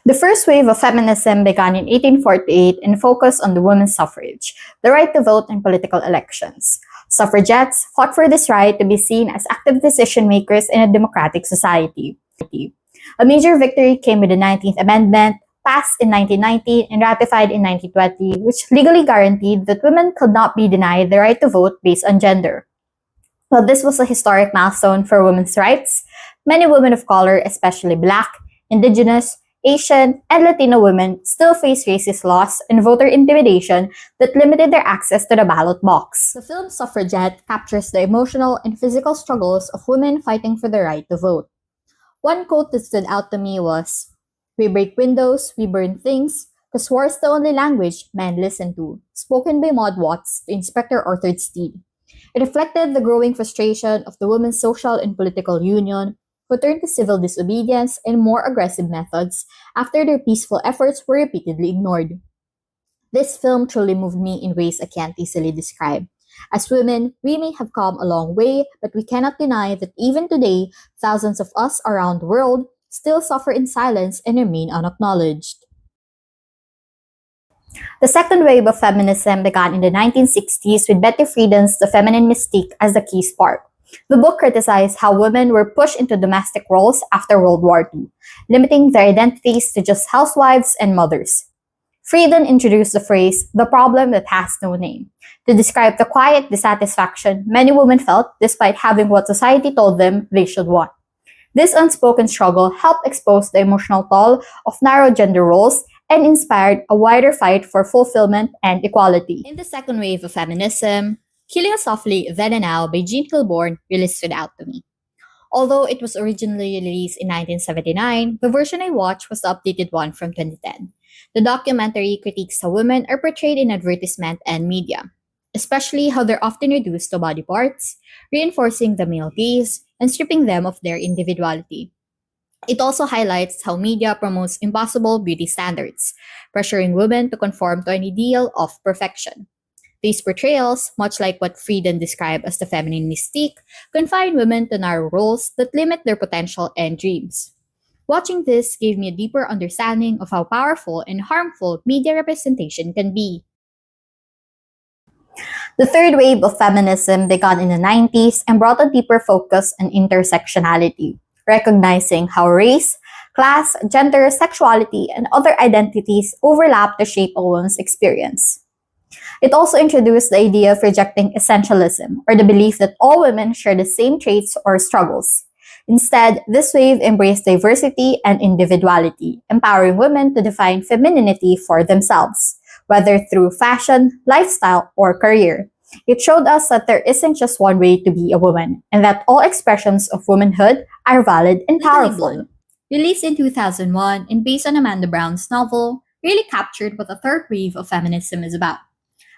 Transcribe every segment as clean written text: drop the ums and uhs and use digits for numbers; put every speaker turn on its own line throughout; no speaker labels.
The first wave of feminism began in 1848 and focused on the women's suffrage, the right to vote in political elections. Suffragettes fought for this right to be seen as active decision makers in a democratic society. A major victory came with the 19th Amendment, passed in 1919 and ratified in 1920, which legally guaranteed that women could not be denied the right to vote based on gender. While this was a historic milestone for women's rights, many women of color, especially Black, Indigenous, Asian, and Latino women still face racist laws and voter intimidation that limited their access to the ballot box. The film Suffragette captures the emotional and physical struggles of women fighting for the right to vote. One quote that stood out to me was, "We break windows, we burn things, because war's the only language men listen to," spoken by Maud Watts to Inspector Arthur Steed. It reflected the growing frustration of the Women's Social and Political Union, who turned to civil disobedience and more aggressive methods after their peaceful efforts were repeatedly ignored. This film truly moved me in ways I can't easily describe. As women, we may have come a long way, but we cannot deny that even today, thousands of us around the world still suffer in silence and remain unacknowledged. The second wave of feminism began in the 1960s with Betty Friedan's The Feminine Mystique as the key spark. The book criticized how women were pushed into domestic roles after World War II, limiting their identities to just housewives and mothers. Friedan introduced the phrase, "the problem that has no name," to describe the quiet dissatisfaction many women felt despite having what society told them they should want. This unspoken struggle helped expose the emotional toll of narrow gender roles and inspired a wider fight for fulfillment and equality. In the second wave of feminism, Killing Us Softly Then and Now by Jean Kilbourne really stood out to me. Although it was originally released in 1979, the version I watched was the updated one from 2010. The documentary critiques how women are portrayed in advertisement and media, especially how they're often reduced to body parts, reinforcing the male gaze and stripping them of their individuality. It also highlights how media promotes impossible beauty standards, pressuring women to conform to an ideal of perfection. These portrayals, much like what Friedan described as the feminine mystique, confine women to narrow roles that limit their potential and dreams. Watching this gave me a deeper understanding of how powerful and harmful media representation can be. The third wave of feminism began in the 90s and brought a deeper focus on intersectionality, recognizing how race, class, gender, sexuality, and other identities overlap to shape a woman's experience. It also introduced the idea of rejecting essentialism, or the belief that all women share the same traits or struggles. Instead, this wave embraced diversity and individuality, empowering women to define femininity for themselves, whether through fashion, lifestyle, or career. It showed us that there isn't just one way to be a woman, and that all expressions of womanhood are valid and powerful. Released in 2001 and based on Amanda Brown's novel, really captured what the third wave of feminism is about.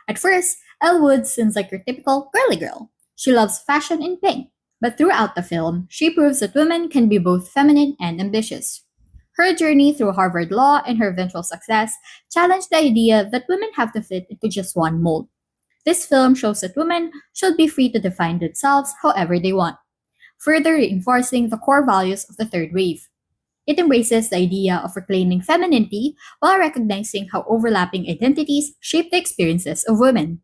At first, Elle Wood seems like your typical girly girl. She loves fashion and pink, but throughout the film, she proves that women can be both feminine and ambitious. Her journey through Harvard Law and her eventual success challenged the idea that women have to fit into just one mold. This film shows that women should be free to define themselves however they want, further reinforcing the core values of the third wave. It embraces the idea of reclaiming femininity while recognizing how overlapping identities shape the experiences of women.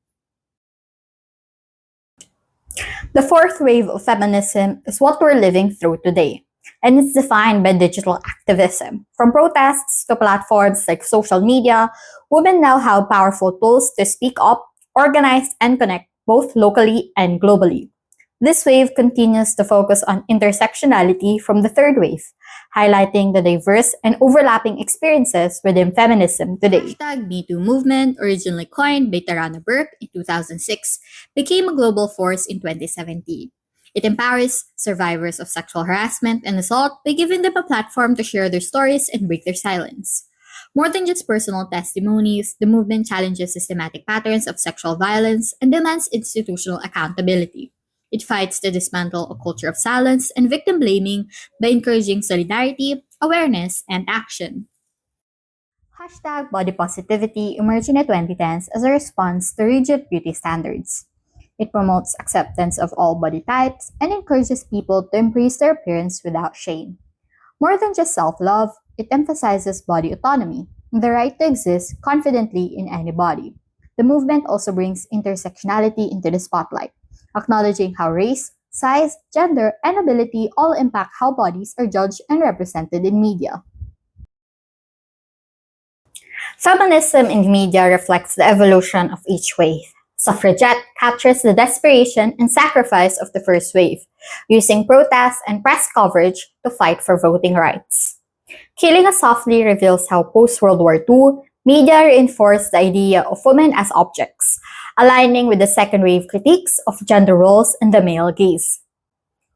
The fourth wave of feminism is what we're living through today, and it's defined by digital activism. From protests to platforms like social media, women now have powerful tools to speak up, organize, and connect both locally and globally. This wave continues to focus on intersectionality from the third wave, highlighting the diverse and overlapping experiences within feminism today. Hashtag #MeToo movement, originally coined by Tarana Burke in 2006, became a global force in 2017. It empowers survivors of sexual harassment and assault by giving them a platform to share their stories and break their silence. More than just personal testimonies, the movement challenges systematic patterns of sexual violence and demands institutional accountability. It fights to dismantle a culture of silence and victim blaming by encouraging solidarity, awareness, and action. Hashtag body positivity emerged in the 2010s as a response to rigid beauty standards. It promotes acceptance of all body types and encourages people to embrace their appearance without shame. More than just self-love, it emphasizes body autonomy, the right to exist confidently in any body. The movement also brings intersectionality into the spotlight, acknowledging how race, size, gender, and ability all impact how bodies are judged and represented in media. Feminism in media reflects the evolution of each wave. Suffragette captures the desperation and sacrifice of the first wave, using protests and press coverage to fight for voting rights. Killing Us Softly reveals how post-World War II, media reinforced the idea of women as objects, aligning with the second wave critiques of gender roles and the male gaze.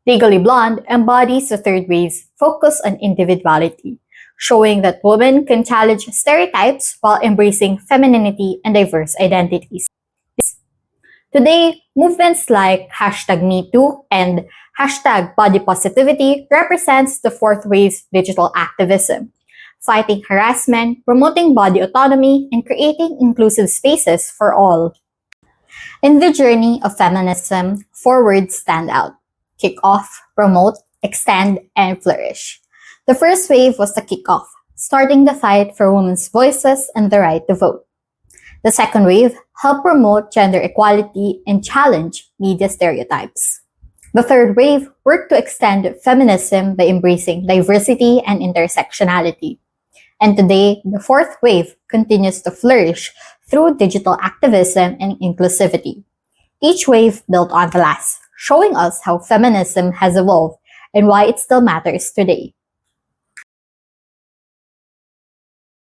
Legally Blonde embodies the third wave's focus on individuality, showing that women can challenge stereotypes while embracing femininity and diverse identities. Today, movements like #MeToo and #Body Positivity represents the fourth wave's digital activism, fighting harassment, promoting body autonomy, and creating inclusive spaces for all. In the journey of feminism, four words stand out: kick off, promote, extend, and flourish. The first wave was the kickoff, starting the fight for women's voices and the right to vote. The second wave helped promote gender equality and challenge media stereotypes. The third wave worked to extend feminism by embracing diversity and intersectionality. And today, the fourth wave continues to flourish through digital activism and inclusivity. Each wave built on the last, showing us how feminism has evolved and why it still matters today.